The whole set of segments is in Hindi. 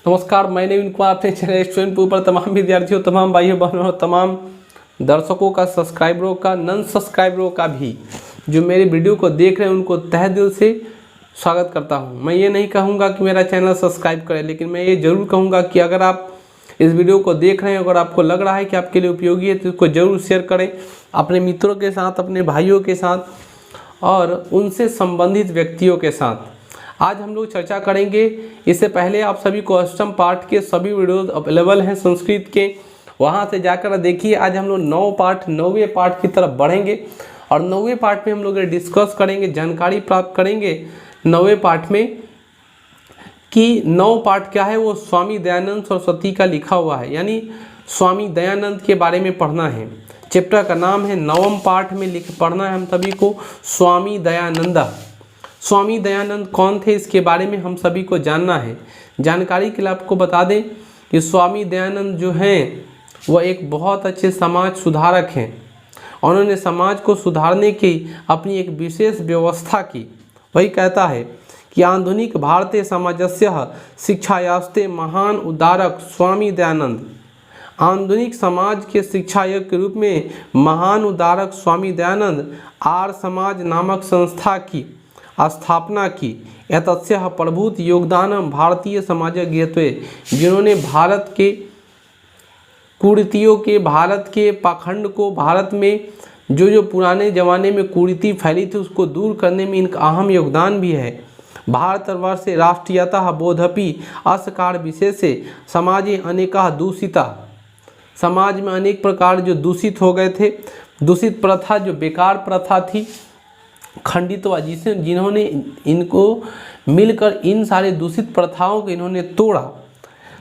नमस्कार, मैं नवीन कुमार अपने चैनल स्टूडेंट पर तमाम विद्यार्थियों, तमाम भाइयों बहनों और तमाम दर्शकों का, सब्सक्राइबरों का, नन सब्सक्राइबरों का भी जो मेरे वीडियो को देख रहे हैं उनको तहे दिल से स्वागत करता हूं। मैं ये नहीं कहूँगा कि मेरा चैनल सब्सक्राइब करें, लेकिन मैं ये ज़रूर कहूँगा कि अगर आप इस वीडियो को देख रहे हैं, अगर आपको लग रहा है कि आपके लिए उपयोगी है तो इसको ज़रूर शेयर करें अपने मित्रों के साथ, अपने भाइयों के साथ और उनसे संबंधित व्यक्तियों के साथ। आज हम लोग चर्चा करेंगे। इससे पहले आप सभी को अष्टम पाठ के सभी वीडियोस अवेलेबल हैं संस्कृत के, वहां से जाकर देखिए। आज हम लोग 9वें पाठ की तरफ बढ़ेंगे और 9वें पाठ में हम लोग डिस्कस करेंगे, जानकारी प्राप्त करेंगे 9वें पाठ में कि 9 पाठ क्या है। वो स्वामी दयानंद सरस्वती का लिखा हुआ है, यानी स्वामी दयानंद के बारे में पढ़ना है। चैप्टर का नाम है 9वां पाठ में पढ़ना है हम सभी को स्वामी दयानंद। स्वामी दयानंद कौन थे, इसके बारे में हम सभी को जानना है। जानकारी के लिए आपको बता दें कि स्वामी दयानंद जो हैं वह एक बहुत अच्छे समाज सुधारक हैं। उन्होंने समाज को सुधारने की अपनी एक विशेष व्यवस्था की। वही कहता है कि आधुनिक भारतीय समाजस्य शिक्षायास्ते महान उद्धारक स्वामी दयानंद। आधुनिक समाज के शिक्षायक के रूप में महान उद्धारक स्वामी दयानंद आर्य समाज नामक संस्था की स्थापना की। एतस्याः प्रभूत योगदानम भारतीय समाज ज्ञेयते, जिन्होंने भारत के कुरीतियों के, भारत के पाखंड को, भारत में जो पुराने ज़माने में कुरीति फैली थी उसको दूर करने में इनका अहम योगदान भी है। भारतवर्षे राष्ट्रीयतः बोधपि असकार विशेषे समाजे अनेका दूषिता। समाज में अनेक प्रकार जो दूषित हो गए थे, दूषित प्रथा, जो बेकार प्रथा थी, खंडित हुआ, जिन्होंने इनको मिलकर इन सारे दूषित प्रथाओं को इन्होंने तोड़ा।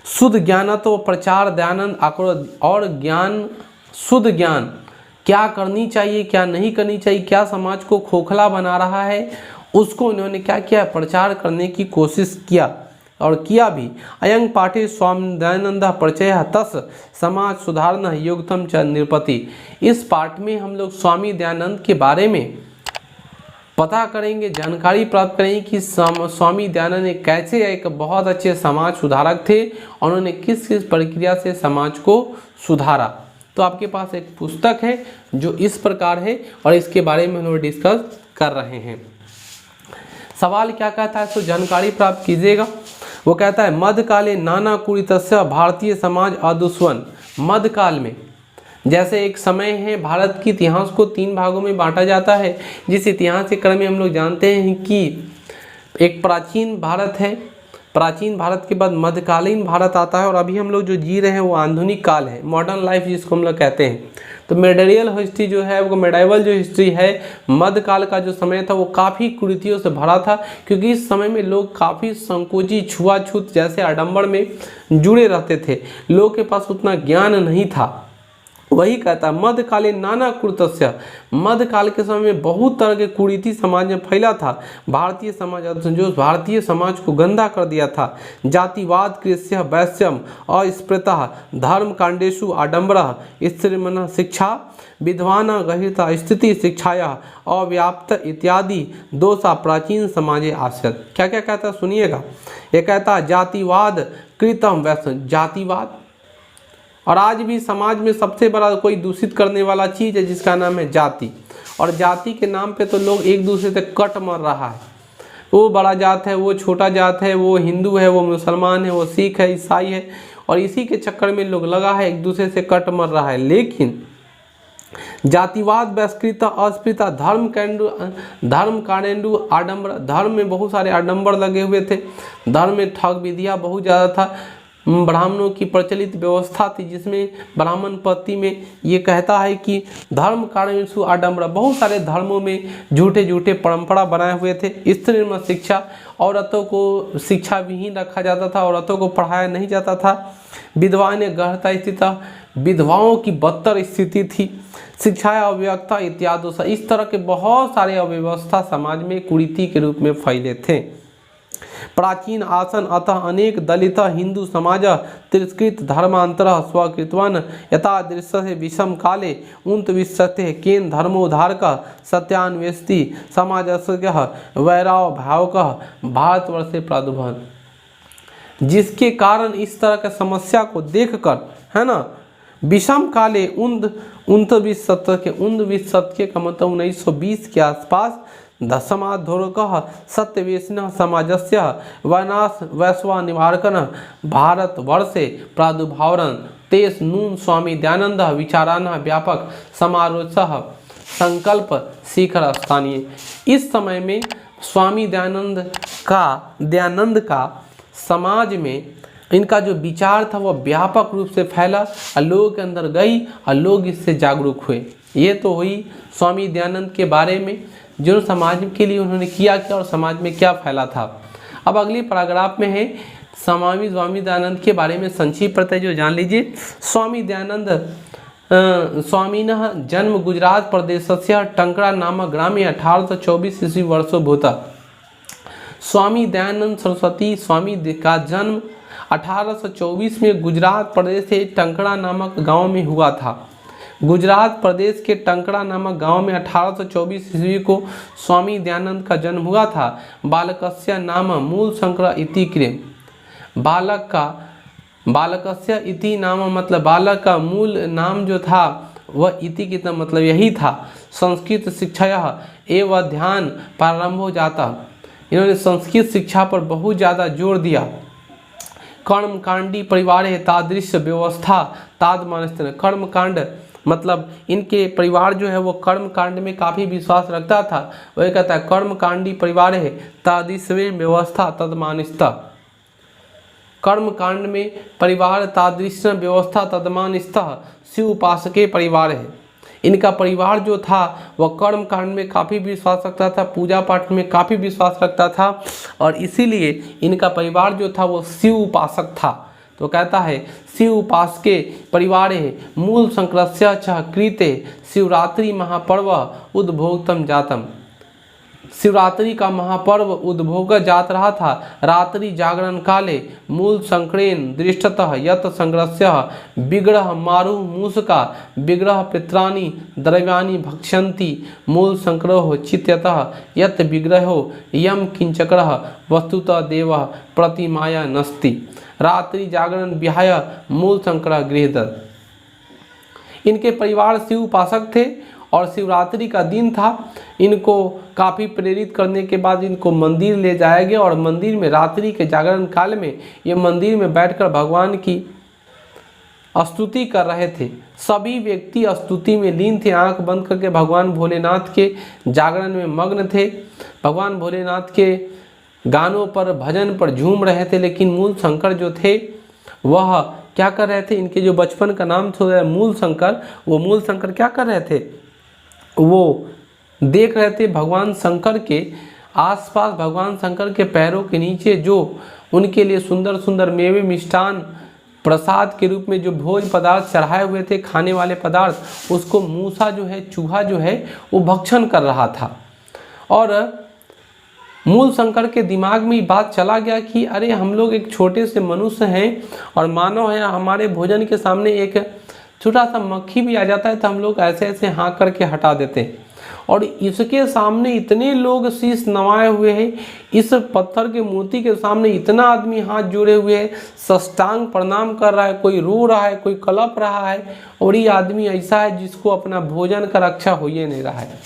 शुद्ध ज्ञानत्व प्रचार दयानंद आक्रोध, और ज्ञान, शुद्ध ज्ञान क्या करनी चाहिए, क्या नहीं करनी चाहिए, क्या समाज को खोखला बना रहा है, उसको इन्होंने क्या किया, प्रचार करने की कोशिश किया और किया भी। अयं पाठे स्वामी दयानंद परिचय तस् समाज सुधारना योगतम च निरपति। इस पाठ में हम लोग स्वामी दयानंद के बारे में पता करेंगे, जानकारी प्राप्त करेंगे कि स्वामी दयानंद कैसे एक बहुत अच्छे समाज सुधारक थे, उन्होंने किस किस प्रक्रिया से समाज को सुधारा। तो आपके पास एक पुस्तक है जो इस प्रकार है और इसके बारे में हम लोग डिस्कस कर रहे हैं। सवाल क्या कहता है, तो जानकारी प्राप्त कीजिएगा। वो कहता है मध्यकाले नाना कुरीतस्य भारतीय समाज अदुष्वन। मध्यकाल में, जैसे एक समय है, भारत के इतिहास को 3 भागों में बांटा जाता है। जिस इतिहास के क्रम में हम लोग जानते हैं कि एक प्राचीन भारत है, प्राचीन भारत के बाद मध्यकालीन भारत आता है और अभी हम लोग जो जी रहे हैं वो आधुनिक काल है, मॉडर्न लाइफ जिसको हम लोग कहते हैं। तो मेडीवल हिस्ट्री जो है, वो मेडाइवल जो हिस्ट्री है, मध्यकाल का जो समय था वो काफ़ी कुरीतियों से भरा था, क्योंकि इस समय में लोग काफ़ी संकोची, छुआछूत जैसे आडंबर में जुड़े रहते थे। लोगों के पास उतना ज्ञान नहीं था। वही कहता है मध्यकाले नाना कुरीतस्य, मध्यकाल के समय में बहुत तरह के कुरीति समाज में फैला था। भारतीय समाज जो भारतीय समाज को गंदा कर दिया था। जातिवाद, कृष्य, वैश्यम, अस्पृता, धर्म कांडेशु आडंबर, स्त्रीमन शिक्षा, विद्वाना गहिरता स्थिति शिक्षाया, अव्याप्त इत्यादि दोषा प्राचीन समाजे आश्रित। क्या क्या कहता है सुनिएगा। ये कहता है जातिवाद कृतम वैश्य, जातिवाद, और आज भी समाज में सबसे बड़ा कोई दूषित करने वाला चीज़ है जिसका नाम है जाति। और जाति के नाम पे तो लोग एक दूसरे से कट मर रहा है। वो बड़ा जात है, वो छोटा जात है, वो हिंदू है, वो मुसलमान है, वो सिख है, ईसाई है, और इसी के चक्कर में लोग लगा है, एक दूसरे से कट मर रहा है। लेकिन जातिवाद, वैश्कृता, अस्पृता, धर्म कांडेंडु आडंबर, धर्म में बहुत सारे आडंबर लगे हुए थे। धर्म में ठग विधियाँ बहुत ज़्यादा था। ब्राह्मणों की प्रचलित व्यवस्था थी जिसमें ब्राह्मण पति में ये कहता है कि धर्म कारणेषु आडंबर, बहुत सारे धर्मों में झूठे झूठे परंपरा बनाए हुए थे। स्त्री में शिक्षा, औरतों को शिक्षा विहीन रखा जाता था, औरतों को पढ़ाया नहीं जाता था। विधवा ने गहरता स्थिति, विधवाओं की बदतर स्थिति थी। शिक्षा अव्यवस्था इत्यादि, इस तरह के बहुत सारे अव्यवस्था समाज में कुरीति के रूप में फैले थे। प्राचीन आसन अतः अनेक दलित हिंदू समाज तिरस्कृत धर्मांतर स्वकृतवन यथादृश्य विषम काले उन्विंशते केन धर्मोद्धारक सत्यान्वेष्टि समाजस्य वैराव भावक भारतवर्षे प्रादुर्भवन्। जिसके कारण इस तरह की समस्या को देखकर, है ना, विषम काले ऊनविंश शतके का मतलब 1920 के आसपास दशमाधोरकः सत्यवेशिनः समाजस्य वैनाश वैश्वानिवारकः भारतवर्षे प्रादुर्भावन् तेस् नून स्वामी दयानन्दः विचारानः व्यापक समारोचः संकल्प शिखर स्थानीय। इस समय में स्वामी दयानंद का समाज में इनका जो विचार था वह व्यापक रूप से फैला और लोगों के अंदर गई और लोग इससे जागरूक हुए। ये तो हुई स्वामी दयानंद के बारे में, जो समाज के लिए उन्होंने किया और समाज में क्या फैला था। अब अगली पैराग्राफ में है स्वामी दयानंद के बारे में संक्षिप्त परिचय जो जान लीजिए। स्वामी दयानंद स्वामिनः जन्म गुजरात प्रदेशस्य टंकड़ा नामक ग्रामे 1824 ईस्वी वर्षो भूतः। स्वामी दयानंद सरस्वती स्वामी का जन्म 1824 में गुजरात प्रदेश के टंकड़ा नामक गांव में हुआ था। गुजरात प्रदेश के टंकड़ा नामक गांव में 1824 ईस्वी को स्वामी दयानंद का जन्म हुआ था। बालकस्य नाम मूल शंकर इति कृ। बालकस्य इति नाम मतलब बालक का मूल नाम जो था वह इति कितना मतलब यही था। संस्कृत शिक्षा एवं ध्यान प्रारंभ हो जाता। इन्होंने संस्कृत शिक्षा पर बहुत ज़्यादा जोर दिया। कर्मकांडी परिवार है तादृश व्यवस्था तादमानस्थ। कर्मकांड मतलब इनके परिवार जो है वो कर्मकांड में काफ़ी विश्वास रखता था। वही कहता है कर्मकांडी परिवार है तादृश व्यवस्था तदमानस्थ। कर्मकांड में परिवार तादृश व्यवस्था तदमानस्थ शिव उपासके परिवार है। इनका परिवार जो था वह कर्मकांड में काफ़ी विश्वास रखता था, पूजा पाठ में काफ़ी विश्वास रखता था और इसीलिए इनका परिवार जो था वो शिव उपासक था। तो कहता है शिव उपासके परिवार है मूल संक्रस्य च कृते शिवरात्रि महापर्व उद्भोगतम जातम। शिवरात्रि का महापर्व उद्भोग जात रहा था। रात्रि जागरण काले मूल संक्रेन दृष्टतः यत संग्रस्य विग्रह मारु मूषका विग्रह पित्राणि द्रव्याणि भक्षन्ति मूल संग्रह चित्यतः यत विग्रहो यम किंचक्रः वस्तुतः देवः प्रतिमाया नस्ति। रात्रि जागरण विहाय मूल संग्रह गृहदत्त। इनके परिवार शिव उपासक थे और शिवरात्रि का दिन था। इनको काफ़ी प्रेरित करने के बाद इनको मंदिर ले जाया गया और मंदिर में रात्रि के जागरण काल में ये मंदिर में बैठकर भगवान की स्तुति कर रहे थे। सभी व्यक्ति स्तुति में लीन थे, आंख बंद करके भगवान भोलेनाथ के जागरण में मग्न थे। भगवान भोलेनाथ के गानों पर भजन पर झूम रहे थे। लेकिन मूल शंकर जो थे वह क्या कर रहे थे, इनके जो बचपन का नाम था मूल शंकर, वो मूल शंकर क्या कर रहे थे, वो देख रहे थे भगवान शंकर के आसपास, भगवान शंकर के पैरों के नीचे जो उनके लिए सुंदर सुंदर मेवे मिष्ठान प्रसाद के रूप में जो भोज पदार्थ चढ़ाए हुए थे, खाने वाले पदार्थ, उसको मूसा जो है, चूहा जो है, वो भक्षण कर रहा था। और मूल शंकर के दिमाग में ये बात चला गया कि अरे हम लोग एक छोटे से मनुष्य हैं और मानव है, हमारे भोजन के सामने एक छोटा सा मक्खी भी आ जाता है तो हम लोग ऐसे ऐसे हाँक करके हटा देते हैं। और इसके सामने इतने लोग शीश नवाए हुए हैं, इस पत्थर के मूर्ति के सामने इतना आदमी हाथ जोड़े हुए है, साष्टांग प्रणाम कर रहा है, कोई रो रहा है, कोई कलप रहा है, और ये आदमी ऐसा है जिसको अपना भोजन का रक्षा हो ही नहीं रहा है।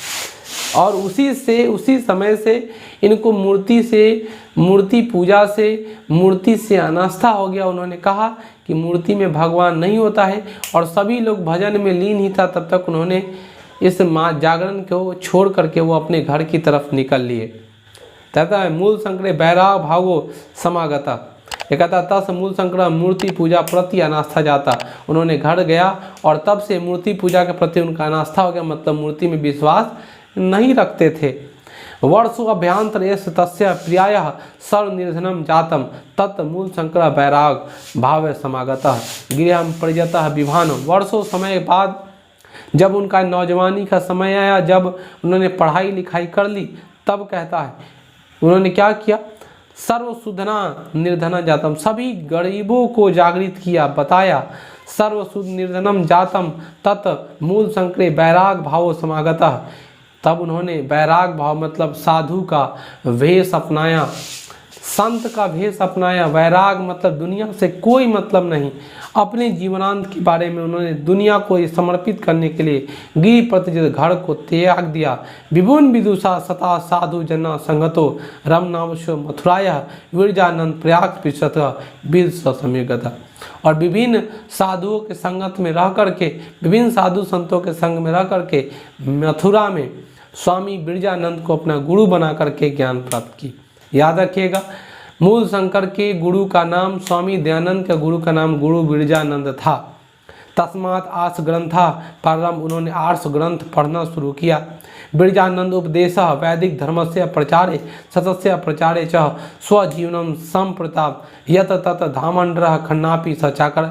और उसी समय से इनको मूर्ति पूजा से, मूर्ति से अनास्था हो गया। उन्होंने कहा कि मूर्ति में भगवान नहीं होता है और सभी लोग भजन में लीन ही था। तब तक उन्होंने इस जागरण को छोड़ करके वो अपने घर की तरफ निकल लिए। कहता है मूल शंकर बैराग भावो समागता। ये कहता तस मूल शंकर मूर्ति पूजा प्रति अनास्था जाता। उन्होंने घर गया और तब से मूर्ति पूजा के प्रति उनका अनास्था हो गया, मतलब मूर्ति में विश्वास नहीं रखते थे। वर्षो अभ्यंतर तस्य प्रियायः सर्व निर्धनम जातम तत् मूल शंकर बैराग भाव समागतः गृहम परिजतः विभान। वर्षों समय बाद जब उनका नौजवानी का समय आया, जब उन्होंने पढ़ाई लिखाई कर ली, तब कहता है उन्होंने क्या किया, सर्व सुधना निर्धना जातम, सभी गरीबों को जागृत किया, बताया। सर्व सुध निर्धनम जातम तत् मूल शंकर बैराग भाव समागतः। तब उन्होंने बैराग भाव मतलब साधु का वेश अपनाया, संत का भेष अपनाया। वैराग मतलब दुनिया से कोई मतलब नहीं। अपने जीवनांत के बारे में उन्होंने दुनिया को समर्पित करने के लिए गिर प्रतिजित घर को त्याग दिया। विभुन विदुषा सता साधु जना संगतो रमनावशो मथुराय विरजानंद प्रयाग पिशत बीर समेगता। और विभिन्न साधुओं के संगत में रह करके, विभिन्न साधु संतों के संग में रह करके मथुरा में स्वामी बिरजानंद को अपना गुरु बना करके ज्ञान प्राप्त की। याद रखिएगा, मूल शंकर के गुरु का नाम स्वामी दयानंद के गुरु का नाम गुरु बिरजानंद था। तस्मात् आर्ष ग्रंथा प्रारंभ, उन्होंने आर्ष ग्रंथ पढ़ना शुरू किया। बिरजानंद उपदेश वैदिक धर्मस्य प्रचारे सतस्य प्रचारे च स्वजीवनम संप्रताप यत तत धामंडर खन्नापि सचाकर।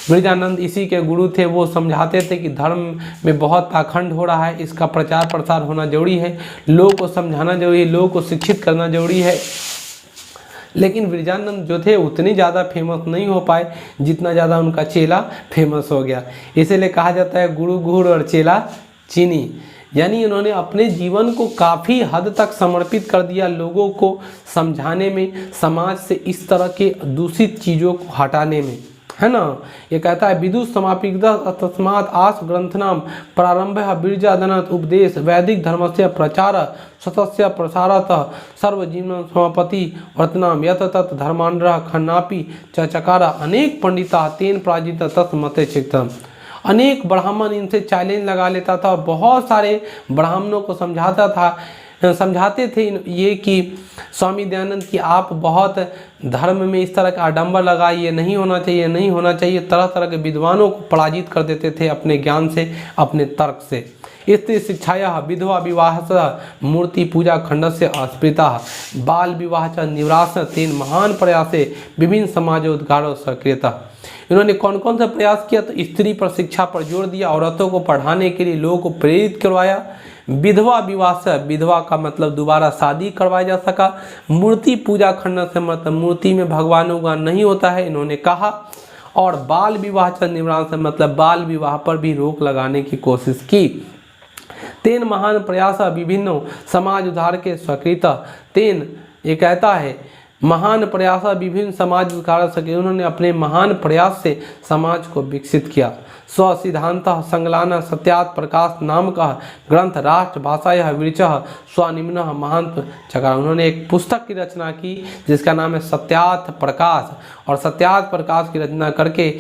बिरजानंद इसी के गुरु थे। वो समझाते थे कि धर्म में बहुत पाखंड हो रहा है, इसका प्रचार प्रसार होना जरूरी है, लोगों को समझाना जरूरी है, लोगों को शिक्षित करना जरूरी है। लेकिन बिरजानंद जो थे उतने ज़्यादा फेमस नहीं हो पाए जितना ज़्यादा उनका चेला फेमस हो गया। इसीलिए कहा जाता है गुरु गुड़ और चेला चीनी। यानी उन्होंने अपने जीवन को काफ़ी हद तक समर्पित कर दिया लोगों को समझाने में, समाज से इस तरह के दूषित चीज़ों को हटाने में, है ना। ये कहता है विदुष समापित तस्मात् आस ग्रंथनाम प्रारंभ बिरजानंद उपदेश वैदिक धर्मस्य प्रचार सतस्य प्रसारत सर्वजीवन समापति वर्तनाम यत तत् धर्मांध्र खन्नापि चचकार। अनेक पंडिता तेन प्राजित तत्मते चित्तम। अनेक ब्राह्मण इनसे चैलेंज लगा लेता था, बहुत सारे ब्राह्मणों को समझाते थे ये कि स्वामी दयानंद की आप बहुत धर्म में इस तरह का आडंबर लगा, ये नहीं होना चाहिए, नहीं होना चाहिए। तरह तरह के विद्वानों को पराजित कर देते थे अपने ज्ञान से, अपने तर्क से। स्त्री शिक्षाया विधवा विवाह मूर्ति पूजा खंड से अस्पृता बाल विवाह च निवरास तीन महान प्रयासे विभिन्न समाजोद्गारों सक्रियता। इन्होंने कौन कौन सा प्रयास किया? तो स्त्री पर शिक्षा पर जोर दिया, औरतों को पढ़ाने के लिए लोगों को प्रेरित करवाया। विधवा विवाह से, विधवा का मतलब दोबारा शादी करवाया जा सका। मूर्ति पूजा खंड से मतलब मूर्ति में भगवानों का नहीं होता है, इन्होंने कहा। और बाल विवाह च निवारण से मतलब बाल विवाह पर भी रोक लगाने की कोशिश की। तेन महान प्रयास विभिन्न समाज उद्धार के स्वीकृत। तेन ये कहता है महान प्रयास विभिन्न समाज उद्धार सके। उन्होंने अपने महान प्रयास से समाज को विकसित किया। स्व सिद्धांत संगलान सत्यात प्रकाश नाम का ग्रंथ राष्ट्र भाषा विच स्वनिम्न महांत चकार। उन्होंने एक पुस्तक की रचना की जिसका नाम है सत्यात प्रकाश, और सत्यात प्रकाश की रचना करके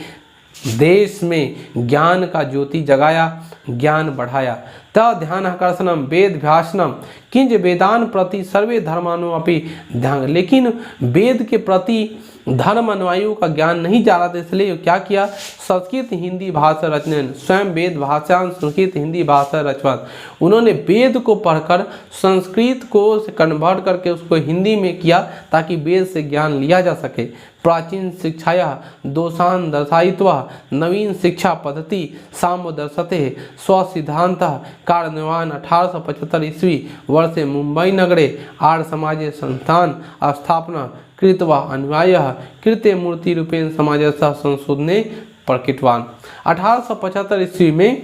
देश में ज्ञान का ज्योति जगाया, ज्ञान बढ़ाया। ध्यान आकर्षणम वेद भाषणम किंच वेदान प्रति सर्वे धर्मानु अपि ध्यान। लेकिन वेद के प्रति धर्म अनुयायियों का ज्ञान नहीं जा रहा था, इसलिए क्या किया? संस्कृत हिंदी भाषा रचने, स्वयं वेद भाषा संस्कृत हिंदी भाषा रचना। उन्होंने वेद को पढ़कर संस्कृत को कन्वर्ट करके उसको हिंदी में किया ताकि वेद से ज्ञान लिया जा सके। प्राचीन शिक्षाया दोषान दर्शायित्वा नवीन शिक्षा पद्धति सामदर्शते स्वसिद्धांत कार्यान्वयन। 1875 ईस्वी वर्षे मुंबई नगरे आर्य समाजे संस्थान स्थापना कृत्वा अन्वय कृत्य मूर्ति रूपेण समाजस्य संशोधने प्रकटवान। 1875 ईस्वी में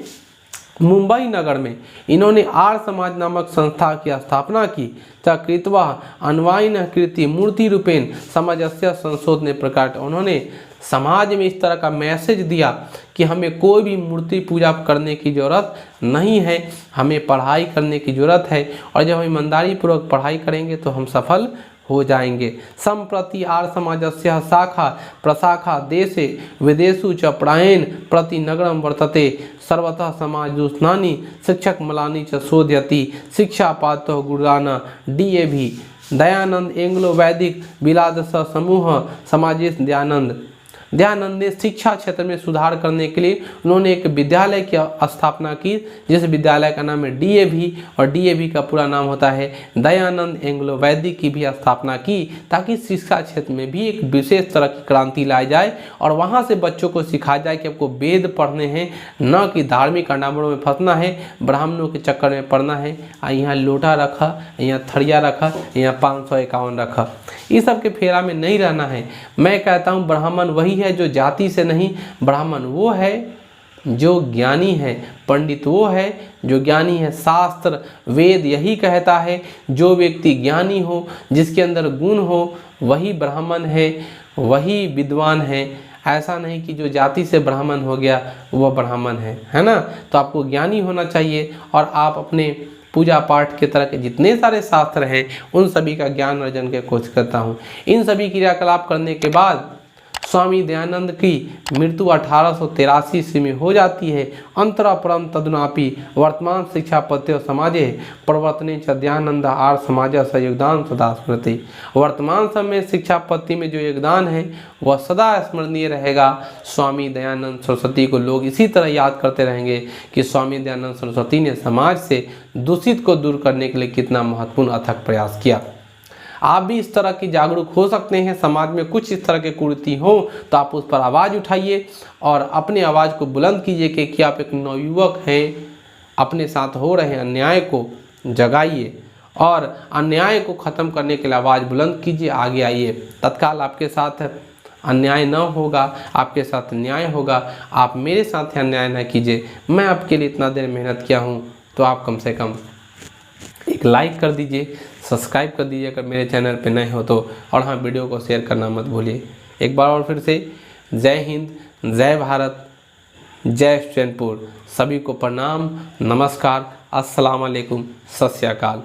मुंबई नगर में इन्होंने आर्य समाज नामक संस्था की स्थापना की। कृत्वा अन्वयन कृति मूर्ति रूपेण समाजस्य संशोधने प्रकट। उन्होंने समाज में इस तरह का मैसेज दिया कि हमें कोई भी मूर्ति पूजा करने की ज़रूरत नहीं है, हमें पढ़ाई करने की ज़रूरत है, और जब हम ईमानदारी पूर्वक पढ़ाई करेंगे तो हम सफल हो जाएंगे। संप्रति आर्य समाजस्य शाखा प्रशाखा देशे विदेशु च प्रायेण प्रति नगरम वर्तते सर्वतः समाजोस्नानि शिक्षक मलानि च शोधयति शिक्षा पातो गुरुदाना DAV दयानंद एंग्लो वैदिक विलादस समूह समाजेश दयानंद ने शिक्षा क्षेत्र में सुधार करने के लिए उन्होंने एक विद्यालय की स्थापना की, जिस विद्यालय का नाम है DAV, और DAV का पूरा नाम होता है दयानंद एंग्लो वैदिक की भी स्थापना की, ताकि शिक्षा क्षेत्र में भी एक विशेष तरह की क्रांति लाई जाए और वहाँ से बच्चों को सिखाया जाए कि आपको वेद पढ़ने हैं, न कि धार्मिक आडंबरों में फंसना है, ब्राह्मणों के चक्कर में पड़ना है। यहाँ लोटा रखा, यहाँ थड़िया रखा, यहाँ 551 रखा, इस सब के फेरा में नहीं रहना है। मैं कहता हूँ ब्राह्मण वही है जो जाति से नहीं, ब्राह्मण वो है जो ज्ञानी है, पंडित वो है जो ज्ञानी है। शास्त्र वेद यही कहता है, जो व्यक्ति ज्ञानी हो, जिसके अंदर गुण हो, वही ब्राह्मण है, वही विद्वान है। ऐसा नहीं कि जो जाति से ब्राह्मण हो गया वह ब्राह्मण है ना। तो आपको ज्ञानी होना चाहिए और आप अपने पूजा पाठ के तरह के जितने सारे शास्त्र हैं उन सभी का ज्ञान अर्जन की कोशिश करता हूँ। इन सभी क्रियाकलाप करने के बाद स्वामी दयानंद की मृत्यु 1883 ईस्वी में हो जाती है। अंतरा परम तदुनापि वर्तमान शिक्षा पत्यो समाजे प्रवर्तने च दयानंद आर्य समाज स योगदान सदा स्मृति। वर्तमान समय शिक्षा पत्ति में जो योगदान है वह सदा स्मरणीय रहेगा। स्वामी दयानंद सरस्वती को लोग इसी तरह याद करते रहेंगे कि स्वामी दयानंद सरस्वती ने समाज से दूषित को दूर करने के लिए कितना महत्वपूर्ण अथक प्रयास किया। आप भी इस तरह की जागरूक हो सकते हैं। समाज में कुछ इस तरह के कुरीति हो तो आप उस पर आवाज़ उठाइए और अपनी आवाज़ को बुलंद कीजिए कि आप एक नवयुवक हैं, अपने साथ हो रहे अन्याय को जगाइए और अन्याय को ख़त्म करने के लिए आवाज़ बुलंद कीजिए, आगे आइए। तत्काल आपके साथ अन्याय न होगा, आपके साथ न्याय होगा। आप मेरे साथ अन्याय न कीजिए। मैं आपके लिए इतना देर मेहनत किया हूँ तो आप कम से कम एक लाइक कर दीजिए, सब्सक्राइब कर दीजिए अगर मेरे चैनल पे नए हो तो, और हाँ, वीडियो को शेयर करना मत भूलिए। एक बार और फिर से जय हिंद, जय भारत, जय चैनपुर। सभी को प्रणाम, नमस्कार, अस्सलाम वालेकुम, सत श्री अकाल।